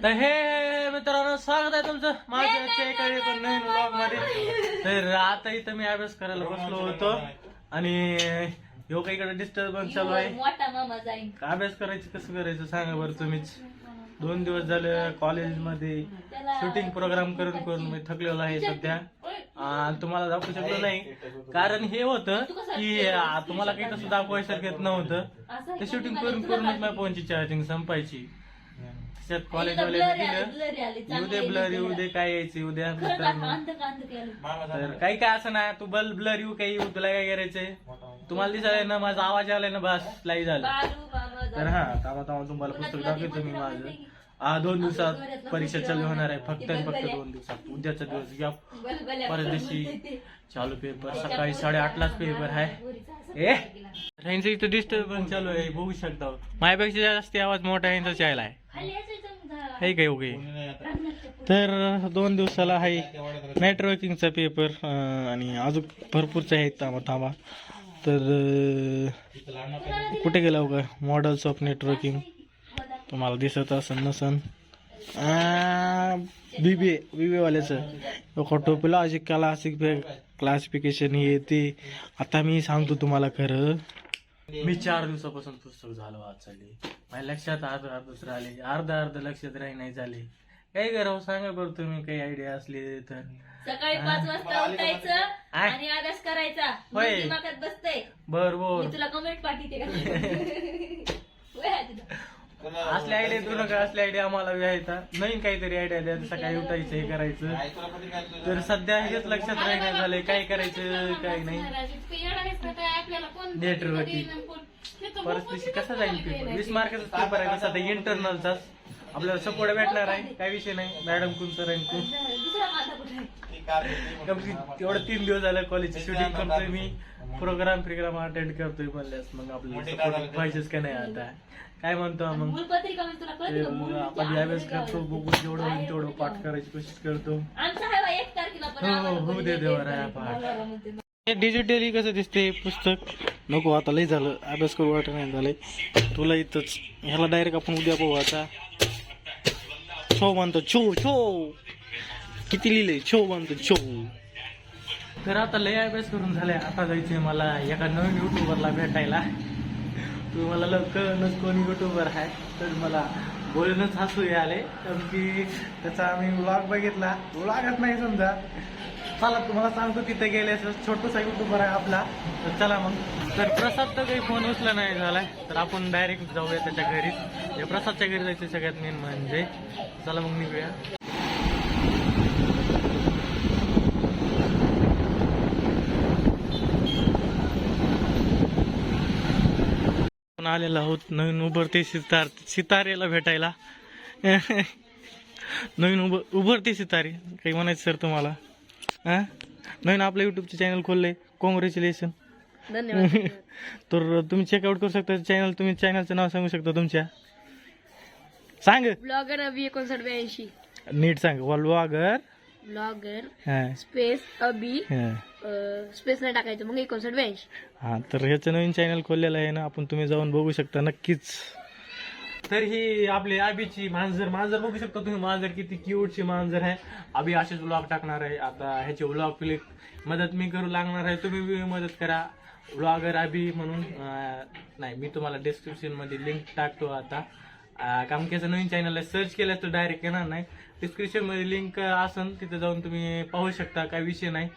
तर हे मित्रांनो स्वागत आहे तुमचं माझ्या एका नवीन व्लॉग मध्ये. तर आता इथं मी अभ्यास करायला बसलो होतो आणि ह्यो काहीकडे डिस्टर्बन्स चालू आहे. अभ्यास करायचं कसं करायचं सांगा बरं तुम्हीच. 2 दिवस झाले कॉलेजमध्ये शूटिंग प्रोग्राम करून करून मी थकलेलो आहे सध्या. तुम्हाला दाखवू शकलो नाही कारण हे होतं की तुम्हाला काही तसं दाखवायसारखं नव्हतं. ते शूटिंग करून करूनच माझ्या फोनची चार्जिंग संपायची. त्याच्यात कॉलेजवाल्याने दिलं उद्या ब्लर येऊ दे काय यायचे उद्या तर काही काय असं ना तू ब्लर येऊ काही येऊ तुला काय करायचंय. तुम्हाला दिसायला ना माझा आवाज आलाय ना बस लाई झाला. तर थांबा तुम्हाला पुस्तक दाखवतो मी माझं. 2 दिवसात परीक्षा चालू होणार आहे फक्त 2 दिवसात. उद्याचा दिवस घ्या परत दिवशी चालू पेपर सकाळी 8:30लाच पेपर आहे. यांचं इथं डिस्टर्बन्स चालू आहे बघू शकता. माझ्यापेक्षा जास्त आवाज मोठा यांचा चायला आहे काय ओके. तर 2 दिवसाला आहे नेटवर्किंगचा पेपर आणि अजून भरपूरच आहेत. थांबा तर कुठे गेला हो का मॉडेल्स ऑफ नेटवर्किंग तुम्हाला दिसत असन नसन. बीबीए वाल्याचं टोपोलॉजिक क्लासिफिकेशन हे ते. आता मी सांगतो तुम्हाला खरं मी 4 दिवसापासून पुस्तक झालो आज चालले माझ्या लक्षात अर्धच राहिले अर्ध लक्षात राही नाही झाले. काय करावं सांगा बरं तुम्ही काही आयडिया असली तर. सकाळी 5 वाजता उठायचं आणि अभ्यास करायचा. दिमागात बसतंय बरोबर तुला कमेंट पाठवते असल्या आयडिया तू नका असल्या आयडिया आम्हाला आहेत नवीन काहीतरी आयडिया द्या. सकाळी उठायचं हे करायचं तर सध्या हेच लक्षात राहण्यात झालंय काय करायचं काय नाही. नेटवर्किंग परिस्थिती कसा जाईल पेपर 20 मार्काचा पेपर आहे कसा इंटरनलचा आपल्याला सपोर्ट भेटणार आहे काय विषय नाही. मॅडम कोण सर तेवढं 3 दिवस झालं कॉलेजची शूटिंग करतोय मी प्रोग्राम अटेंड करतोय म्हणल्यास मग आपल्याला सपोर्ट पाहिजेच का नाही. आता काय म्हणतो मग आपण अभ्यास करतो बघू जेवढं होईल तेवढं पाठ करायची कोशिश करतो. हो दे देवा पाठ. डिजिटली कसं दिसते पुस्तक नको आता लय झालं अभ्यास करू वाटत नाही झालंय तुला इथंच. ह्याला डायरेक्ट आपण उद्या पाहू. आता छो म्हणतो छो किती लिहिलंय छो म्हणतो छो. तर आता लय अभ्यास करून झालाय आता जायचंय मला एका नवीन युट्यूबरला भेटायला. तुम्हाला लवकरच कोण युट्यूबर आहे तर मला बोलूनच हसू आले कारण की त्याचा आम्ही व्लॉग बघितला. व्लॉगच नाही समजा चला तुम्हाला सांगतो तिथे गेले छोटूसा युट्यूबर आहे आपला. तर चला मग. तर प्रसाद तर काही फोन उचला नाही झालाय तर आपण डायरेक्ट जाऊया त्याच्या घरी. प्रसादच्या घरी जायचं सगळ्यात मेन म्हणजे. चला मग निघूया. आलेला आहोत नवीन उभरते सितारेला भेटायला. नवीन उभरते सितारे काही म्हणायचं सर तुम्हाला. नवीन आपलं युट्यूबचे चॅनल खोलले कॉंग्रॅच्युलेशन. धन्यवाद. तर तुम्ही चेकआउट करू शकता चॅनल. तुम्ही चॅनलचं नाव सांगू शकता तुमच्या. सांग ब्लॉगर अभी 5982 नीट सांग. व्लॉगर स्पेस अभी स्पेस नाही टाकायचं मग 5982. हा तर ह्याचं नवीन चॅनल खोललेलं आहे ना आपण तुम्ही जाऊन बघू शकता नक्कीच. तर ही आपली आबीची मांजर बघू शकता तुम्ही. मांजर किती क्यूटची मांजर आहे. आबी असेच व्लॉग टाकणार आहे आता. ह्याचे व्लॉग क्लिक मदत मी करू लागणार आहे तुम्ही मदत करा. व्लॉगर आबी म्हणून नाही मी तुम्हाला डिस्क्रिप्शन मध्ये लिंक टाकतो आता. काम की नवीन चॅनलला सर्च केलं तर डायरेक्ट येणार नाही. डिस्क्रिप्शन मध्ये लिंक असन तिथे जाऊन तुम्ही पाहू शकता काही विषय नाही.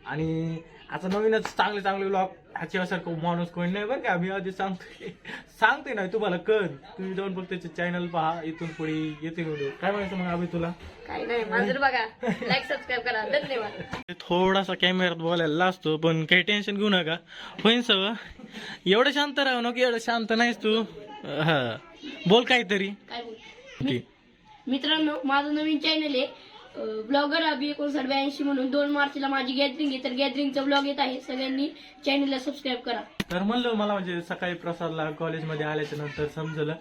आणि आता नवीनच चांगले व्लॉग ह्याच्यासारखं माणूस कोणी नाही बरं का. मी आधी सांगते नाही तुम्हाला तुम्ही जाऊन फक्त त्याचे चॅनल पहा इथून पुढे येते व्हिडिओ. काय म्हणायचं मग आम्ही तुला काय नाही मांजर बघा लाईक सबस्क्राईब करा. धन्यवाद. थोडासा कॅमेऱ्यात बोलायला असतो पण काही टेन्शन घेऊ नका होईन सगळं. एवढं शांत राहू नको एवढं शांत नाहीस तू. हा बोल काहीतरी. काय बोल मित्रांनो माझं नवीन चॅनल आहे ब्लॉगर अभी 5982 म्हणून. 2 मार्चला माझी गॅदरिंग आहे तर गॅदरिंगचा ब्लॉग येत आहे. सगळ्यांनी चॅनलला सबस्क्राईब करा. तर म्हणलं मला म्हणजे सकाळी प्रसादला कॉलेजमध्ये आल्याच्या नंतर समजलं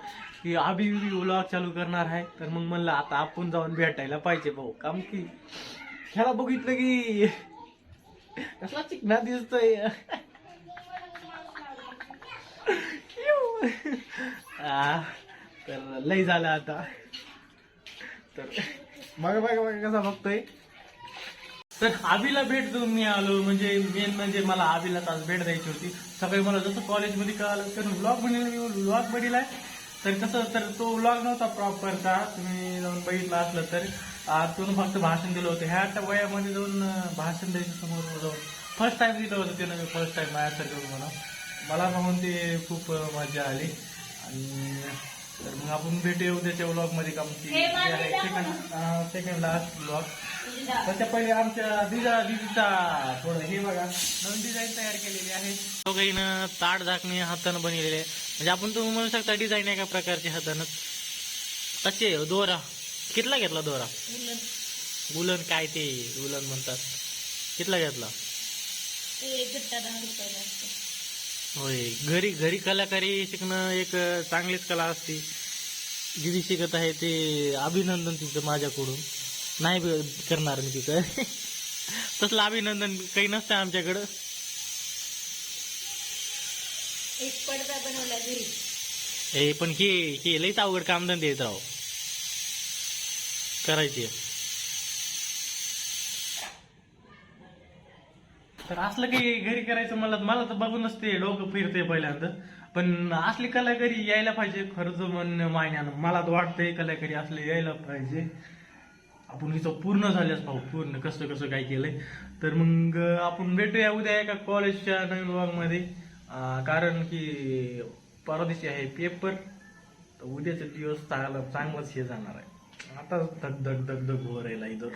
की अभी व्लॉग चालू करणार आहे. तर मग म्हणलं आता आपण जाऊन भेटायला पाहिजे भाऊ. काम की ह्याला बघितलं की कसला चिकना दिसतोय. तर लय झालं आता तर बघा बघा बघा कसा बघतोय. तर आबीला भेट देऊन मी आलो, म्हणजे मेन म्हणजे मला आबीला आज भेट द्यायची होती. सकाळी मला जसं कॉलेजमध्ये कळालं तर व्लॉग बनवलाय. तर कसं तर तो व्लॉग नव्हता प्रॉपर का, तुम्ही जाऊन बघितला असलं तर तो फक्त भाषण दिलं होतं. ह्या वयामध्ये जाऊन भाषण द्यायचं समोर जाऊन फर्स्ट टाइम दिलं होतं त्यानं. फर्स्ट टाइम माझ्यासारखं मला पाहून ते खूप मजा आली. आणि तर मग आपण भेटू उद्याच्या व्लॉग मध्ये का सेकंड लास्ट व्लॉग. त्याच्या पहिले आमच्या दिदीचा थोडं हे बघा नवीन डिझाईन तयार केलेली आहे. दोघांना ताट झाकणे हातानं बनवलेले आहे. म्हणजे आपण तुम्ही म्हणू शकता डिझाईन एका प्रकारची हातानं. तसे दोरा कितला घेतला दोरा? उलन काय ते उलन म्हणतात. कितला घेतला? होय. घरी कलाकारी शिकणं एक चांगलीच कला असते. दिदी शिकत आहे ते अभिनंदन तिचं माझ्याकडून. नाही करणार मी तिचं तसलं अभिनंदन काही नसतं आमच्याकडं. एक पडदा बनवला घरी. हे पण हे लईच अवघड कामधंदे येत राव करायचे. तर असलं काही घरी करायचं मला तर बघूनच ते डोकं फिरते पहिल्यांदा. पण असली कलाकारी यायला पाहिजे खरंच म्हणणं मायन्यानं. मला तर वाटतंय कलाकारी असले यायला पाहिजे. आपण इथं पूर्ण झाल्यास भाऊ पूर्ण कसं काय केलंय. तर मग आपण भेटूया उद्या एका कॉलेजच्या नवीन व्लॉग मध्ये. कारण की परवा दिवशी आहे पेपर. तर उद्याचा दिवस चांगलाच हे जाणार आहे. आता धग धग धग धग हो राहिला इथं.